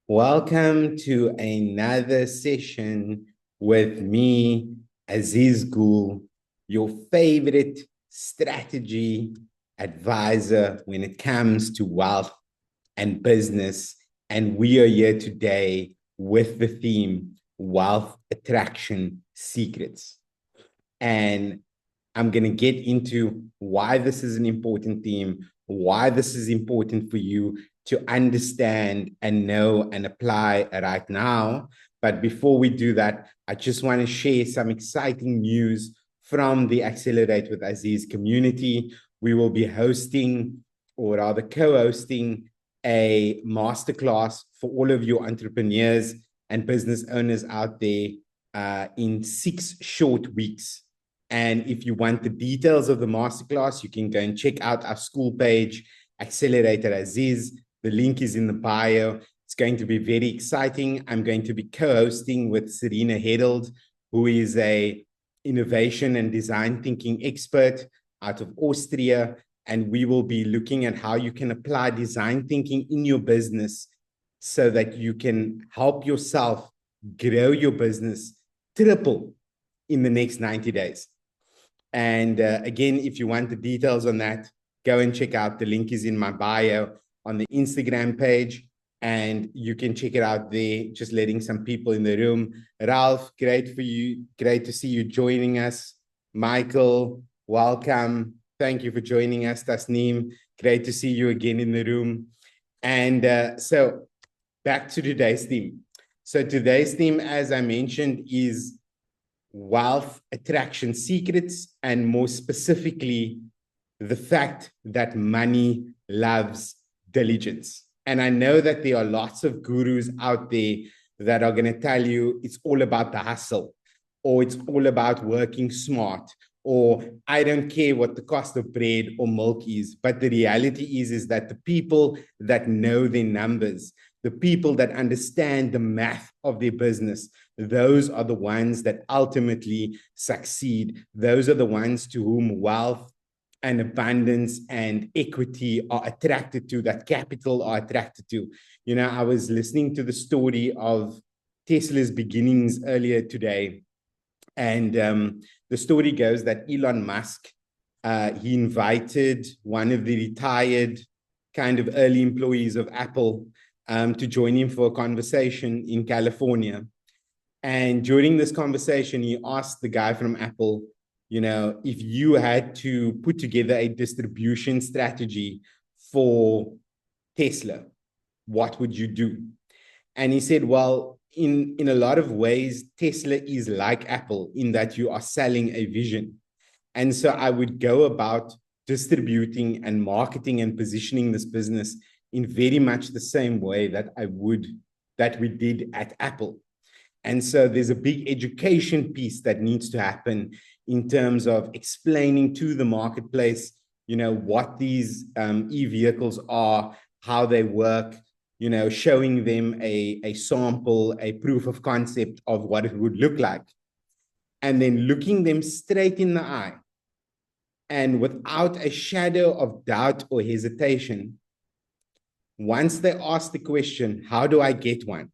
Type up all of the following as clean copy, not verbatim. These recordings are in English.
Welcome to another session with me, Aziz Gul, your favorite strategy advisor when it comes to wealth and business. And we are here today with the theme Wealth Attraction Secrets. And I'm going to get into why this is an important theme, why this is important for you to understand and know and apply right now. But before we do that, I just want to share some exciting news from the Accelerate with Aziz community. We will be hosting, or rather co-hosting, a masterclass for all of your entrepreneurs and business owners out there in 6 short weeks. And if you want the details of the masterclass, you can go and check out our school page, Accelerator Aziz. The link is in the bio. It's going to be very exciting. I'm going to be co-hosting with Serena Hedold, who is a innovation and design thinking expert out of Austria. And we will be looking at how you can apply design thinking in your business so that you can help yourself grow your business triple in the next 90 days. And again, if you want the details on that, go and check out. The link is in my bio on the Instagram page, and you can check it out there. Just letting some people in the room. Ralph, great for you. Great to see you joining us. Michael, welcome. Thank you for joining us. Tasneem, great to see you again in the room. And so back to today's theme. So today's theme, as I mentioned, is wealth attraction secrets, and more specifically, the fact that money loves diligence. And I know that there are lots of gurus out there that are going to tell you it's all about the hustle, or it's all about working smart, or I don't care what the cost of bread or milk is. But the reality is that the people that know their numbers, the people that understand the math of their business, those are the ones that ultimately succeed. Those are the ones to whom wealth and abundance and equity are attracted to, that capital are attracted to. You know, I was listening to the story of Tesla's beginnings earlier today. And the story goes that Elon Musk, he invited one of the retired kind of early employees of Apple to join him for a conversation in California. And during this conversation, he asked the guy from Apple, you know, if you had to put together a distribution strategy for Tesla, what would you do? And he said, well, in a lot of ways, Tesla is like Apple in that you are selling a vision. And so I would go about distributing and marketing and positioning this business in very much the same way that we did at Apple. And so there's a big education piece that needs to happen in terms of explaining to the marketplace, you know, what these e-vehicles are, how they work, you know, showing them a sample, a proof of concept of what it would look like. And then looking them straight in the eye and without a shadow of doubt or hesitation, once they ask the question, how do I get one?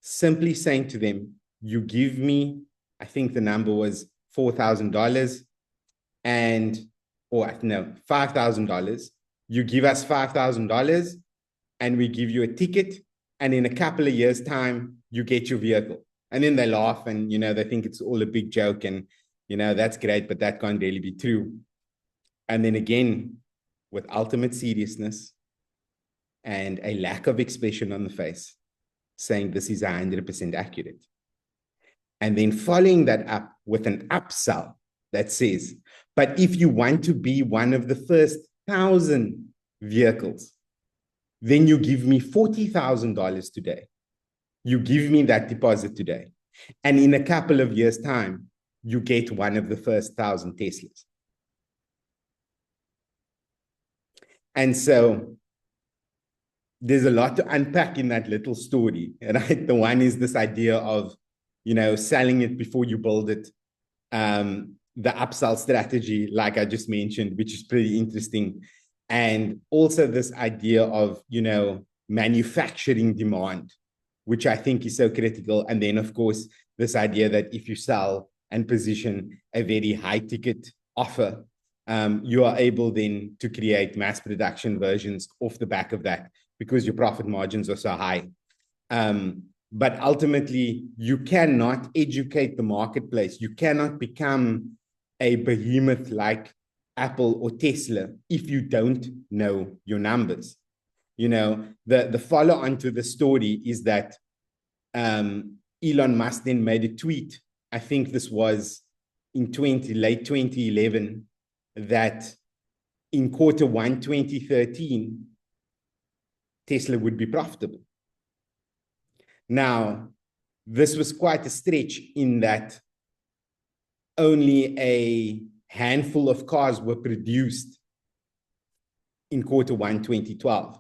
Simply saying to them, you give me, I think the number was $4,000 or no, $5,000. You give us $5,000 and we give you a ticket. And in a couple of years' time, you get your vehicle. And then they laugh and, you know, they think it's all a big joke. And, you know, that's great, but that can't really be true. And then again, with ultimate seriousness and a lack of expression on the face, saying this is 100% accurate. And then following that up with an upsell that says, but if you want to be one of the first 1,000 vehicles, then you give me $40,000 today. You give me that deposit today. And in a couple of years' time, you get one of the first 1,000 Teslas. And so there's a lot to unpack in that little story, right? The one is this idea of, you know, selling it before you build it. The upsell strategy, like I just mentioned, which is pretty interesting. And also this idea of, you know, manufacturing demand. which I think is so critical. And then, of course, this idea that if you sell and position a very high ticket offer, you are able then to create mass production versions off the back of that because your profit margins are so high. But ultimately, you cannot educate the marketplace. You cannot become a behemoth like Apple or Tesla if you don't know your numbers. You know, the follow-on to the story is that Elon Musk then made a tweet. I think this was in late 2011, that in Q1 2013, Tesla would be profitable. Now, this was quite a stretch in that only a handful of cars were produced in Q1 2012.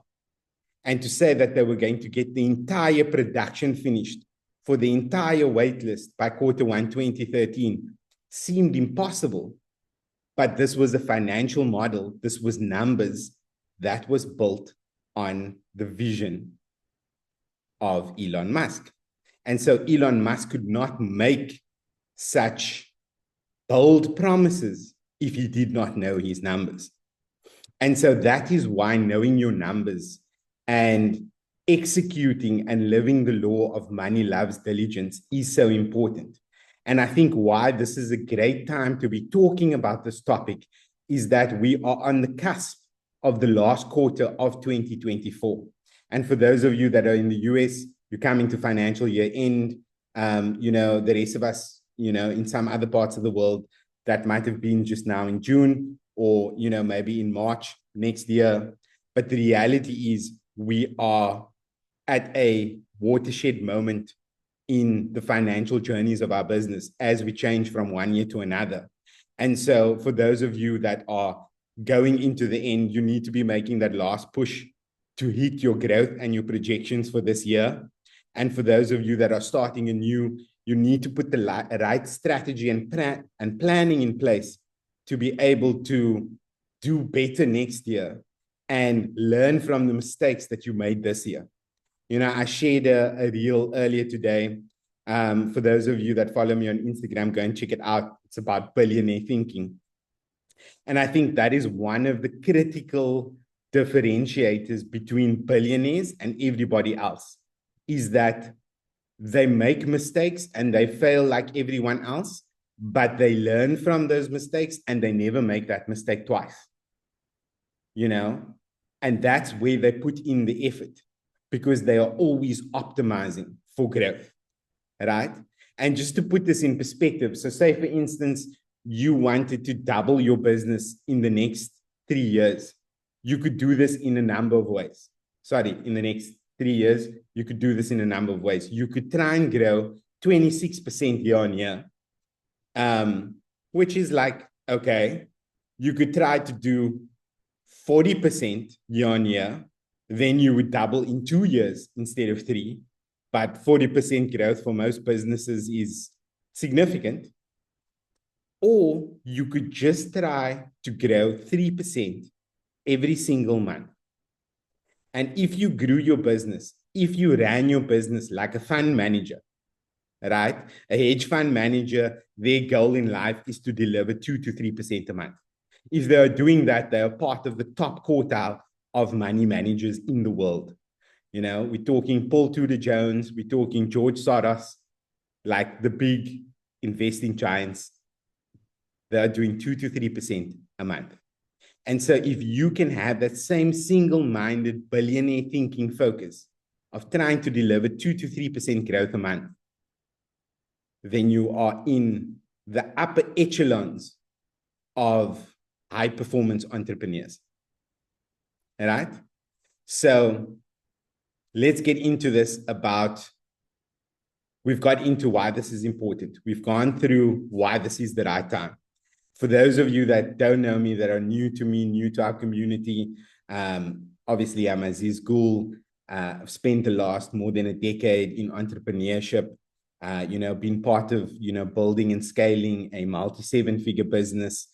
And to say that they were going to get the entire production finished for the entire waitlist by Q1 2013 seemed impossible. But this was a financial model. This was numbers that was built on the vision of Elon Musk. And so Elon Musk could not make such bold promises if he did not know his numbers. And so that is why knowing your numbers and executing and living the law of money loves diligence is so important. And I think why this is a great time to be talking about this topic is that we are on the cusp of the last quarter of 2024. And for those of you that are in the US, you're coming to financial year end. The rest of us, in some other parts of the world, that might have been just now in June or, maybe in March next year. But the reality is we are at a watershed moment in the financial journeys of our business as we change from one year to another. And so for those of you that are going into the end, you need to be making that last push to hit your growth and your projections for this year. And for those of you that are starting anew, you need to put the right strategy and planning in place to be able to do better next year and learn from the mistakes that you made this year. I shared a reel earlier today. For those of you that follow me on Instagram, go and check it out. It's about billionaire thinking. And I think that is one of the critical differentiators between billionaires and everybody else, is that they make mistakes and they fail like everyone else, but they learn from those mistakes and they never make that mistake twice. And that's where they put in the effort, because they are always optimizing for growth, right? And just to put this in perspective, so say, for instance, you wanted to double your business in the next 3 years. You could do this in a number of ways. In the next 3 years, you could do this in a number of ways. You could try and grow 26% year on year, which is like, okay, you could try to do 40% year on year, then you would double in 2 years instead of 3. But 40% growth for most businesses is significant. Or you could just try to grow 3% every single month. And if you grew your business, if you ran your business like a fund manager, right? A hedge fund manager, their goal in life is to deliver 2 to 3% a month. If they are doing that, they are part of the top quartile of money managers in the world. We're talking Paul Tudor Jones, we're talking George Soros, like the big investing giants. They are doing 2 to 3% a month. And so if you can have that same single-minded billionaire thinking focus of trying to deliver 2 to 3% growth a month, then you are in the upper echelons of high-performance entrepreneurs. All right? So let's get into this we've got into why this is important. We've gone through why this is the right time. For those of you that don't know me, that are new to me, new to our community, obviously I'm Aziz Gul. I've spent the last more than a decade in entrepreneurship, been part of, building and scaling a multi-7-figure business,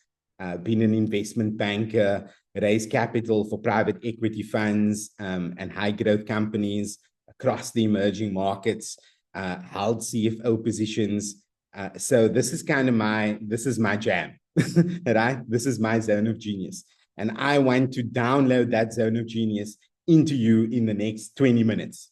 been an investment banker, raised capital for private equity funds and high growth companies, across the emerging markets, held CFO positions. So this is kind of my jam, right? This is my zone of genius. And I want to download that zone of genius into you in the next 20 minutes,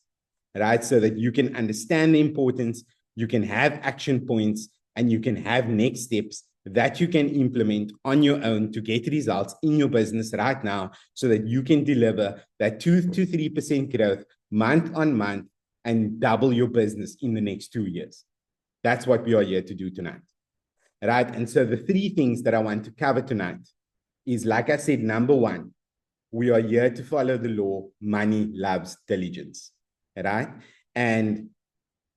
right? So that you can understand the importance, you can have action points, and you can have next steps that you can implement on your own to get results in your business right now so that you can deliver that 2 to 3% growth month on month and double your business in the next 2 years. That's what we are here to do tonight, right? And so the three things that I want to cover tonight is, like I said, number one, we are here to follow the law, money loves diligence, right? And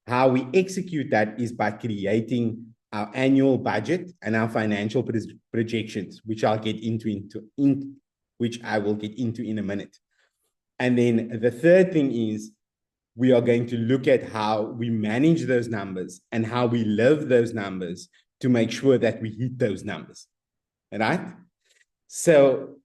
how we execute that is by creating our annual budget and our financial projections, which I will get into in a minute. And then the third thing is we are going to look at how we manage those numbers and how we live those numbers to make sure that we hit those numbers, right? So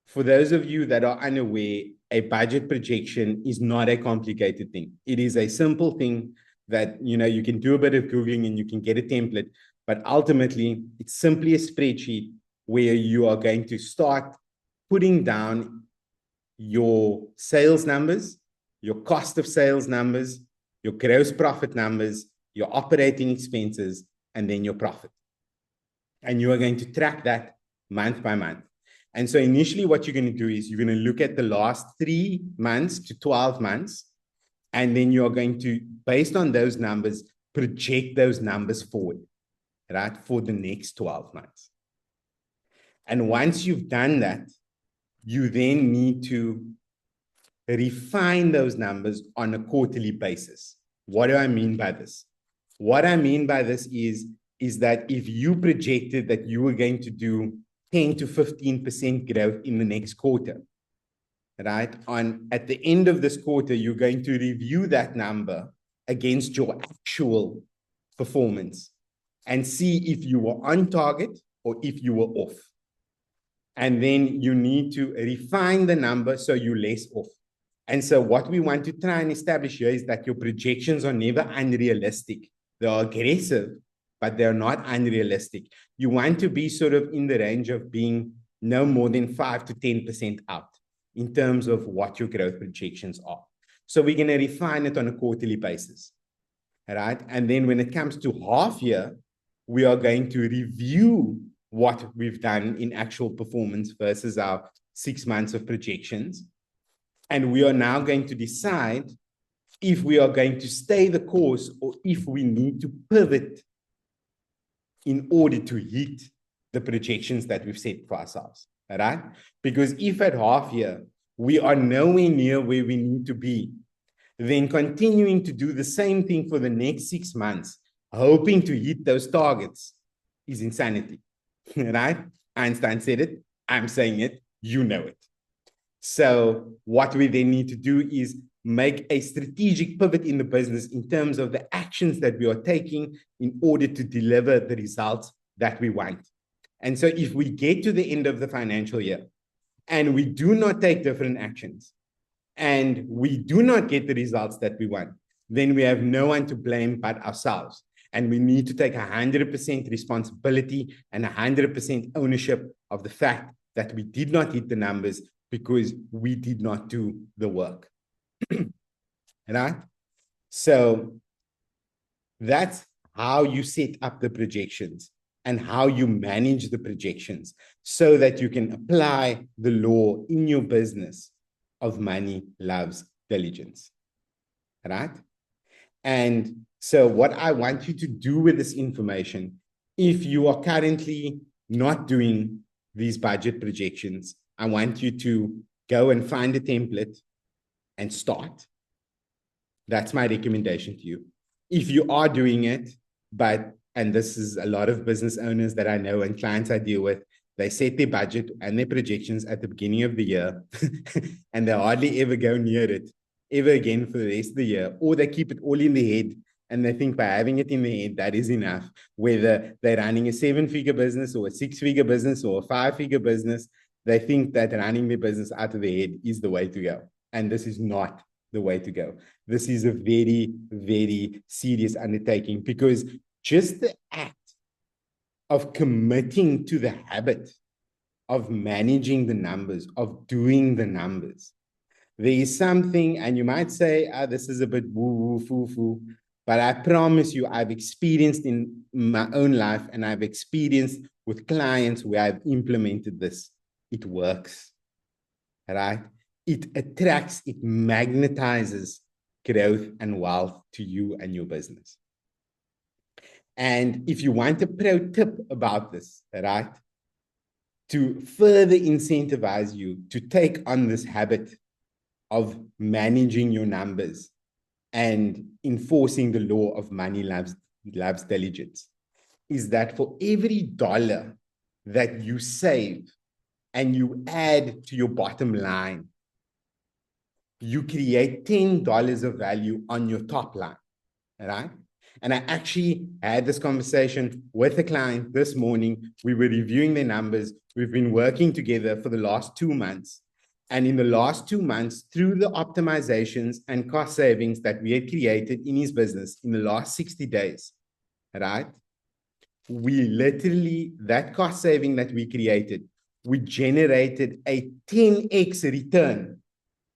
for those of you that are unaware, a budget projection is not a complicated thing. It is a simple thing that, you can do a bit of Googling and you can get a template, but ultimately it's simply a spreadsheet where you are going to start putting down your sales numbers, your cost of sales numbers, your gross profit numbers, your operating expenses, and then your profit. And you are going to track that month by month. And so initially what you're going to do is you're going to look at the last 3 months to 12 months. And then you're going to, based on those numbers, project those numbers forward, right, for the next 12 months. And once you've done that, you then need to refine those numbers on a quarterly basis. What do I mean by this? What I mean by this is that if you projected that you were going to do 10 to 15% growth in the next quarter, right? At the end of this quarter, you're going to review that number against your actual performance and see if you were on target or if you were off. And then you need to refine the number so you're less off. And so what we want to try and establish here is that your projections are never unrealistic. They are aggressive, but they're not unrealistic. You want to be sort of in the range of being no more than 5 to 10% out in terms of what your growth projections are. So we're going to refine it on a quarterly basis, right? And then when it comes to half year, we are going to review what we've done in actual performance versus our 6 months of projections. And we are now going to decide if we are going to stay the course or if we need to pivot in order to hit the projections that we've set for ourselves, right? Because if at half year we are nowhere near where we need to be, then continuing to do the same thing for the next 6 months, hoping to hit those targets, is insanity, right? Einstein said it, I'm saying it, you know it. So what we then need to do is make a strategic pivot in the business in terms of the actions that we are taking in order to deliver the results that we want. And so if we get to the end of the financial year and we do not take different actions and we do not get the results that we want, then we have no one to blame but ourselves. And we need to take 100% responsibility and 100% ownership of the fact that we did not hit the numbers because we did not do the work. Right? So that's how you set up the projections and how you manage the projections so that you can apply the law in your business of money loves diligence. Right? And so what I want you to do with this information, if you are currently not doing these budget projections, I want you to go and find a template and start. That's my recommendation to you. If you are doing it, and this is a lot of business owners that I know and clients I deal with, they set their budget and their projections at the beginning of the year, and they hardly ever go near it ever again for the rest of the year, or they keep it all in their head and they think by having it in their head, that is enough. Whether they're running a 7-figure business or a 6-figure business or a 5-figure business, they think that running their business out of their head is the way to go. And this is not the way to go. This is a very, very serious undertaking, because just the act of committing to the habit of managing the numbers, of doing the numbers, there is something, and you might say, this is a bit woo-woo, foo-foo, but I promise you, I've experienced in my own life, and I've experienced with clients where I've implemented this. It works, right? It attracts, it magnetizes growth and wealth to you and your business. And if you want a pro tip about this, right, to further incentivize you to take on this habit of managing your numbers and enforcing the law of money loves diligence, is that for every dollar that you save and you add to your bottom line, you create $10 of value on your top line, right? And I actually had this conversation with a client this morning. We were reviewing their numbers. We've been working together for the last 2 months. And in the last 2 months, through the optimizations and cost savings that we had created in his business in the last 60 days, right? We literally, that cost saving that we created, we generated a 10x return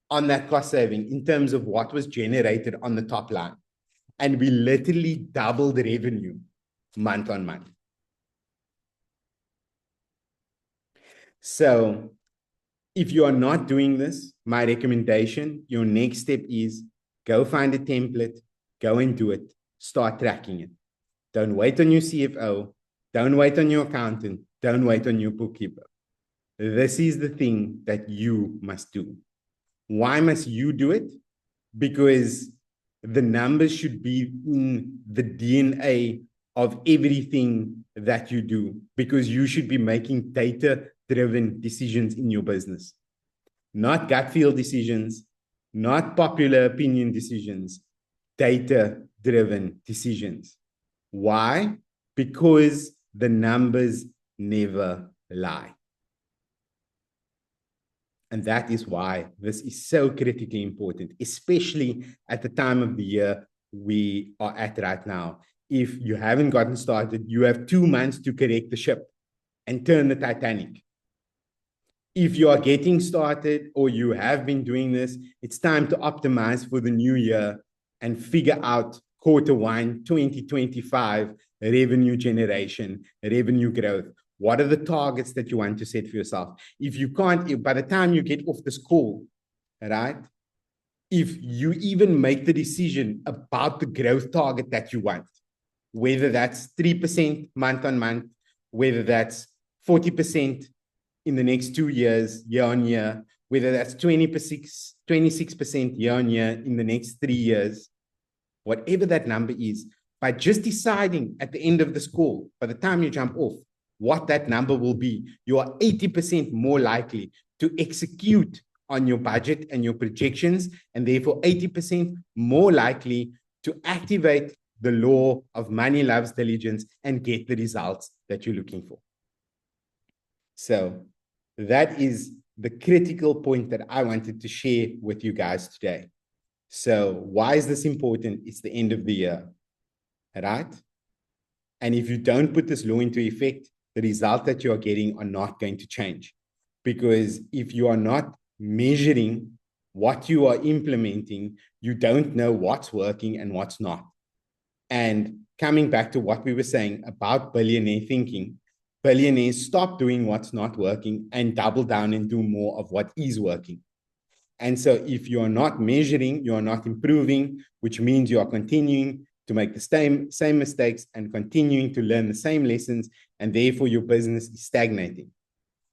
on that cost saving in terms of what was generated on the top line. And we literally doubled the revenue month on month. So if you are not doing this, my recommendation, your next step is go find a template, go and do it, start tracking it. Don't wait on your CFO, don't wait on your accountant, don't wait on your bookkeeper. This is the thing that you must do. Why must you do it? Because the numbers should be in the DNA of everything that you do, because you should be making data-driven decisions in your business, not gut feel decisions, not popular opinion decisions, data-driven decisions. Why? Because the numbers never lie. And that is why this is so critically important, especially at the time of the year we are at right now. If you haven't gotten started, you have 2 months to correct the ship and turn the Titanic. If you are getting started or you have been doing this, it's time to optimize for the new year and figure out Q1 2025 revenue generation, revenue growth. What are the targets that you want to set for yourself? If you can't, by the time you get off this call, right? If you even make the decision about the growth target that you want, whether that's 3% month on month, whether that's 40% in the next 2 years, year on year, whether that's 26% year on year in the next 3 years, whatever that number is, by just deciding at the end of this call, by the time you jump off, what that number will be, you are 80% more likely to execute on your budget and your projections, and therefore 80% more likely to activate the law of money loves diligence and get the results that you're looking for. So that is the critical point that I wanted to share with you guys today. So why is this important? It's the end of the year, right? And if you don't put this law into effect, the result that you are getting are not going to change. Because if you are not measuring what you are implementing, you don't know what's working and what's not. And coming back to what we were saying about billionaire thinking, billionaires stop doing what's not working and double down and do more of what is working. And so if you're not measuring, you're not improving, which means you are continuing to make the same mistakes and continuing to learn the same lessons, and therefore your business is stagnating.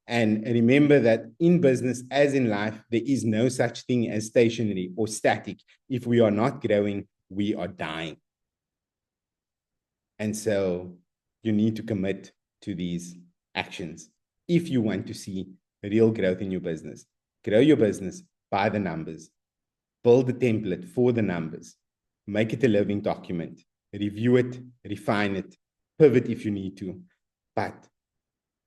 And remember that in business, as in life, there is no such thing as stationary or static. If we are not growing, we are dying. And so you need to commit to these actions if you want to see real growth in your business. Grow your business by the numbers. Build a template for the numbers. Make it a living document. Review it, refine it, pivot if you need to. But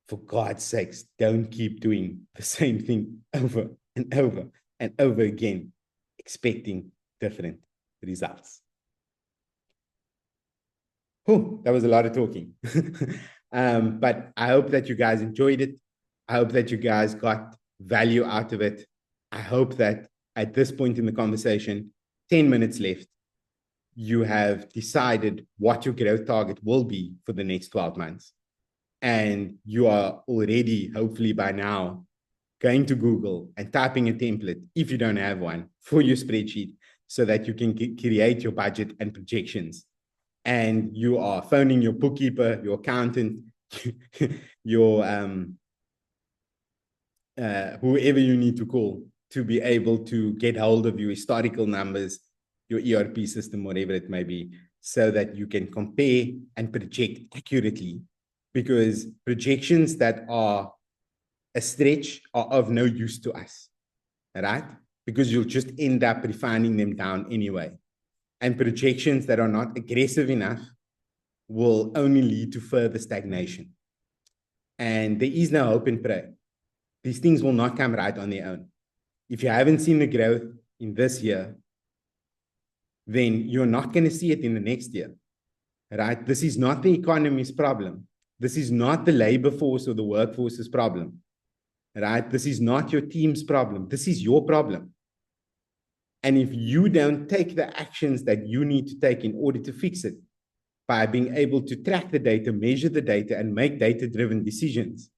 for God's sakes, don't keep doing the same thing over and over and over again. expecting different results. Oh, that was a lot of talking. But I hope that you guys enjoyed it. I hope that you guys got value out of it. I hope that at this point in the conversation, 10 minutes left, you have decided what your growth target will be for the next 12 months. And you are already, hopefully by now, going to Google and typing a template, if you don't have one, for your spreadsheet so that you can create your budget and projections. And you are phoning your bookkeeper, your accountant, your whoever you need to call to be able to get hold of your historical numbers, your ERP system, whatever it may be, so that you can compare and project accurately. Because projections that are a stretch are of no use to us, right? Because you'll just end up refining them down anyway. And projections that are not aggressive enough will only lead to further stagnation. And there is no hope in prayer. These things will not come right on their own. If you haven't seen the growth in this year, then you're not going to see it in the next year, right? This is not the economy's problem. This is not the labor force or the workforce's problem, right? This is not your team's problem. This is your problem. And if you don't take the actions that you need to take in order to fix it, by being able to track the data, measure the data, and make data-driven decisions,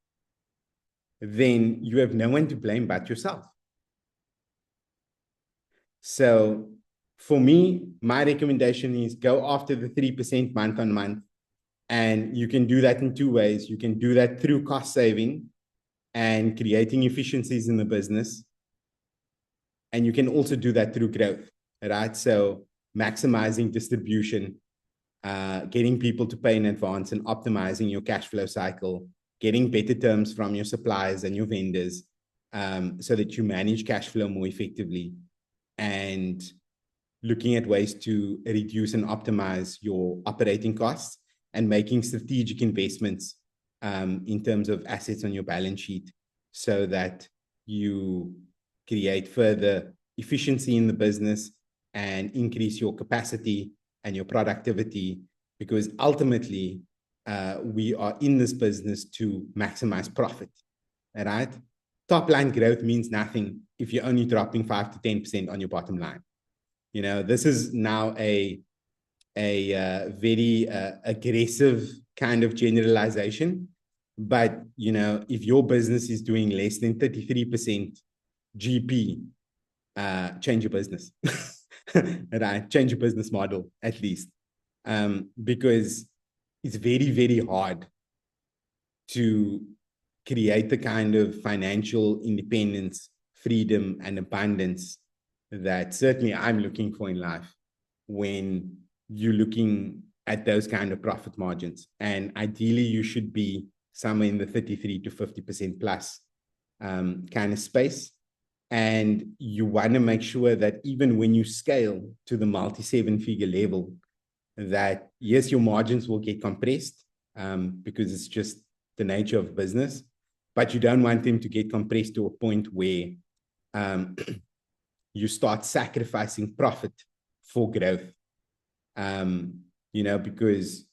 then you have no one to blame but yourself. So for me, my recommendation is go after the 3% month on month. And you can do that in two ways. You can do that through cost saving and creating efficiencies in the business. And you can also do that through growth, right? So maximizing distribution, getting people to pay in advance and optimizing your cash flow cycle, getting better terms from your suppliers and your vendors, so that you manage cash flow more effectively, and looking at ways to reduce and optimize your operating costs and making strategic investments in terms of assets on your balance sheet so that you create further efficiency in the business and increase your capacity and your productivity, because ultimately we are in this business to maximize profit, right? Top line growth means nothing if you're only dropping 5 to 10% on your bottom line. You know, this is now a very aggressive kind of generalization, but you know, if your business is doing less than 33% GP, change your business. Right? Change your business model at least, because it's very, very hard to create the kind of financial independence, freedom, and abundance that certainly I'm looking for in life when you're looking at those kind of profit margins. And ideally, you should be somewhere in the 33 to 50% plus kind of space. And you want to make sure that even when you scale to the multi-7-figure level, that yes, your margins will get compressed because it's just the nature of business, but you don't want them to get compressed to a point where you start sacrificing profit for growth. You know, because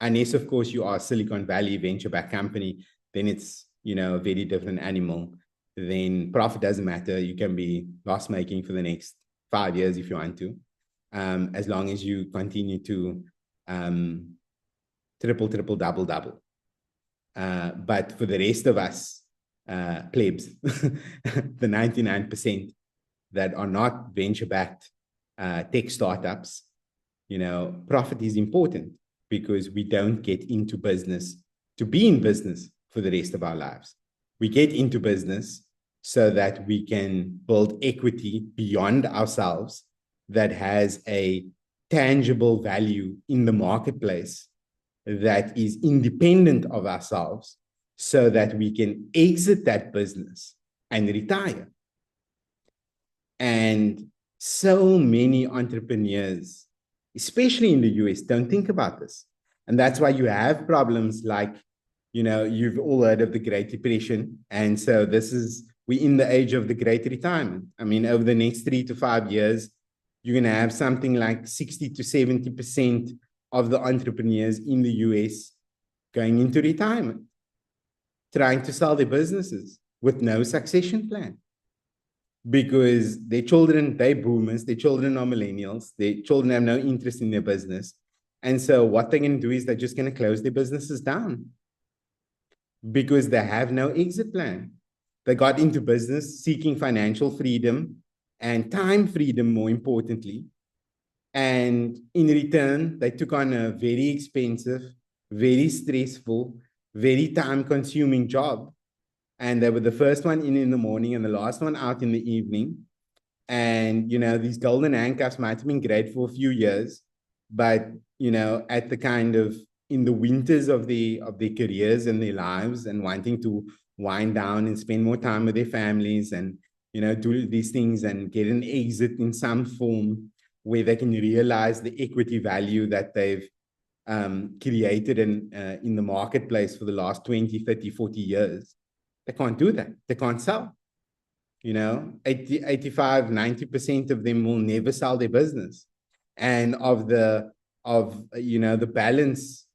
unless, of course, you are a Silicon Valley venture-backed company, then it's, you know, a very different animal. Then profit doesn't matter. You can be loss-making for the next 5 years if you want to, as long as you continue to triple, double. But for the rest of us, plebs, the 99% that are not venture-backed tech startups, you know, profit is important because we don't get into business to be in business for the rest of our lives. We get into business so that we can build equity beyond ourselves that has a tangible value in the marketplace that is independent of ourselves, so that we can exit that business and retire. And so many entrepreneurs, especially in the US, don't think about this. And that's why you have problems like, you know, you've all heard of the Great Depression. And so this is we're in the age of the great retirement. I mean, over the next 3 to 5 years, you're going to have something like 60 to 70% of the entrepreneurs in the US going into retirement, trying to sell their businesses with no succession plan. Because their children, they're boomers, their children are millennials, their children have no interest in their business. And so what they're going to do is they're just going to close their businesses down because they have no exit plan. They got into business seeking financial freedom and time freedom, more importantly. And in return, they took on a very expensive, very stressful, very time-consuming job. And they were the first one in the morning and the last one out in the evening. And, you know, these golden handcuffs might have been great for a few years, but, you know, at the kind of, in the winters of their careers and their lives and wanting to wind down and spend more time with their families and, you know, do these things and get an exit in some form where they can realize the equity value that they've created in the marketplace for the last 20, 30, 40 years. They can't do that. They can't sell. You know, 85, 90% of them will never sell their business. And you know, the balance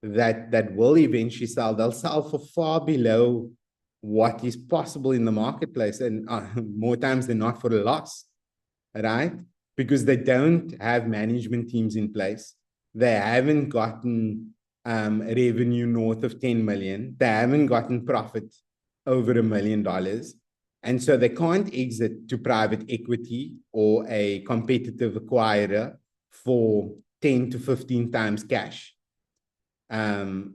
that will eventually sell, they'll sell for far below what is possible in the marketplace. And more times than not for a loss, right? Because they don't have management teams in place. They haven't gotten revenue north of 10 million. They haven't gotten profit over $1 million. And so they can't exit to private equity or a competitive acquirer for 10 to 15 times cash. And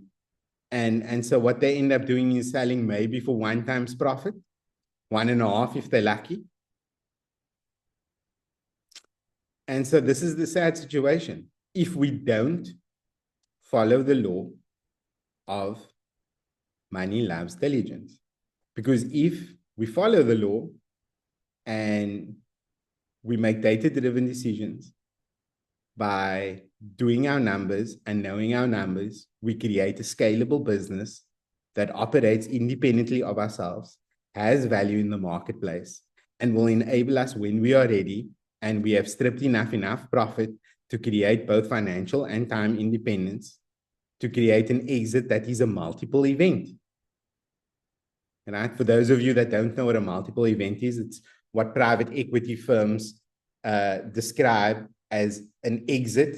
so what they end up doing is selling maybe for 1 time's profit, 1.5 if they're lucky. And so this is the sad situation. If we don't follow the law of money loves diligence, because if we follow the law and we make data-driven decisions by doing our numbers and knowing our numbers, we create a scalable business that operates independently of ourselves, has value in the marketplace, and will enable us when we are ready and we have stripped enough profit to create both financial and time independence, to create an exit that is a multiple event. Right? For those of you that don't know what a multiple event is, it's what private equity firms describe as an exit,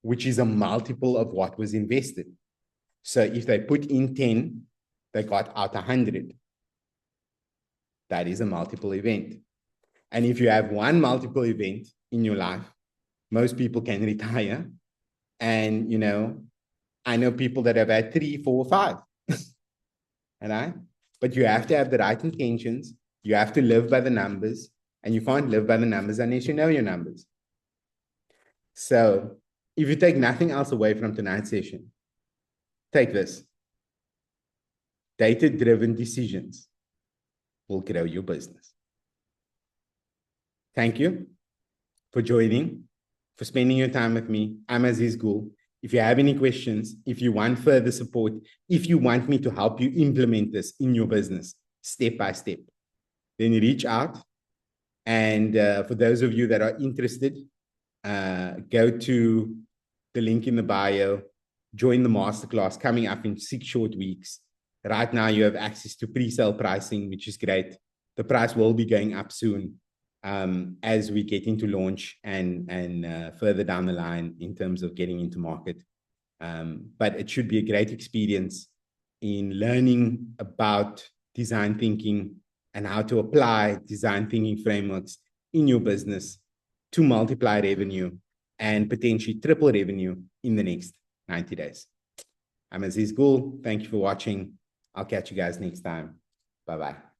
which is a multiple of what was invested. So if they put in 10, they got out 100. That is a multiple event. And if you have one multiple event in your life, most people can retire. And, you know, I know people that have had 3, 4, 5. Right? But you have to have the right intentions. You have to live by the numbers. And you can't live by the numbers unless you know your numbers. So if you take nothing else away from tonight's session, take this. Data-driven decisions will grow your business. Thank you for joining, for spending your time with me. I'm Aziz Gul. If you have any questions, if you want further support, if you want me to help you implement this in your business step by step, then reach out. And for those of you that are interested, go to the link in the bio, join the masterclass coming up in 6 short weeks. Right now, you have access to pre-sale pricing, which is great. The price will be going up soon as we get into launch and further down the line in terms of getting into market. But it should be a great experience in learning about design thinking and how to apply design thinking frameworks in your business to multiply revenue and potentially triple revenue in the next 90 days. I'm Aziz Gul. Thank you for watching. I'll catch you guys next time. Bye-bye.